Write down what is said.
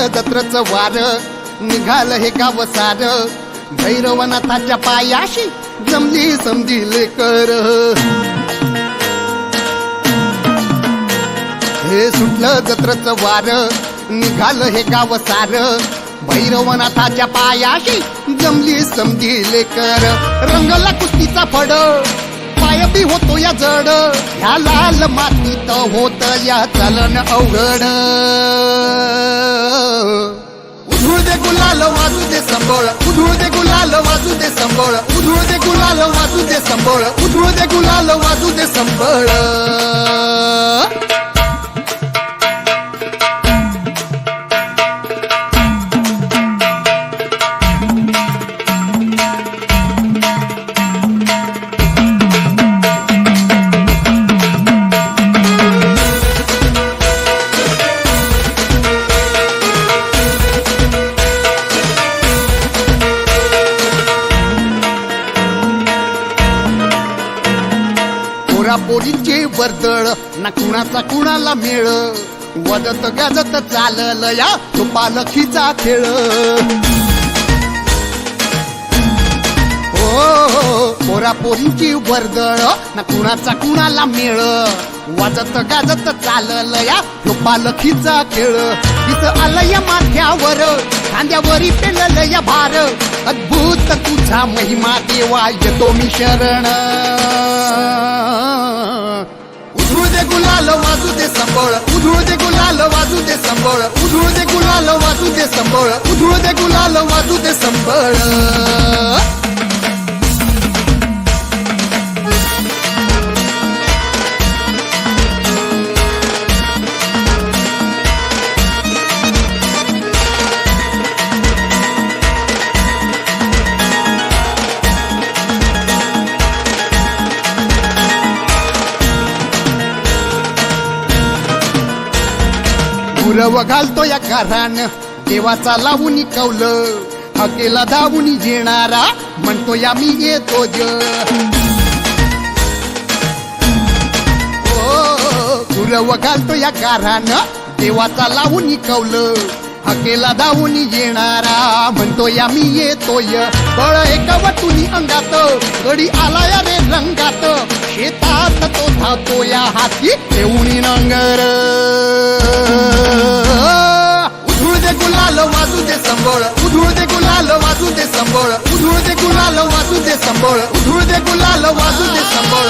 सुटलं जत्रचं वार, निघालं हे गाव सार, भैरवनाथाच्या पायाशी जमली समजी लेकर. हे सुटलं जत्रचं वार, निघालं हे गाव सार, भैरवनाथाच्या पायाशी जमली समजी लेकर. रंगला कुस्तीचा फड, पाय बी होतो या जड, ह्या लाल मातीत होत या चालन अवघड. उधळू दे गुलाल वाजू दे संबळ, उधळू दे गुलाल वाजू दे संबळ, उधळू दे गुलाल वाजू दे संबळ, उधळू दे गुलाल वाजू दे संबळ. पोरींचे वर्दळ ना कुणाचा कुणाला मेळ, वदत गाजत चालल या तो पालखीचा खेळ. पोरा पोरींची वर्दळ ना कुणाचा कुणाला मेळ, वाजत गाजत चालल या तो पालखीचा खेळ. इथं आलं या माथ्यावर, खांद्यावरी पेलल या भार, अद्भुत तुझा महिमा देवा येतो मी शरण. उधळू दे गुलाल वाजू दे संबळ, उधळू दे गुलाल वाजू दे संबळ, उधळू दे गुलाल वाजू दे संबळ, उधळू दे गुलाल वाजू दे संबळ. गुरव घालतो या घरान, देवाचा लावून कौलं, हकेला धावून येणारा म्हणतो या मी येतो ज. गुरव घालतो या घरान, देवाचा लावून कौलं, हकेला धावून येणारा म्हणतो या मी येतोय. बळ एका वटुनी अंगात, गडी आला या रे रंगात, शेतात तो धावतो या हाती ठेवून नांगर. उधळू दे गुलाल वाजू दे संबळ, उधळू दे गुलाल वाजू दे संबळ, उधळू दे गुलाल वाजू दे संबळ, उधळू दे गुलाल वाजू दे संबळ.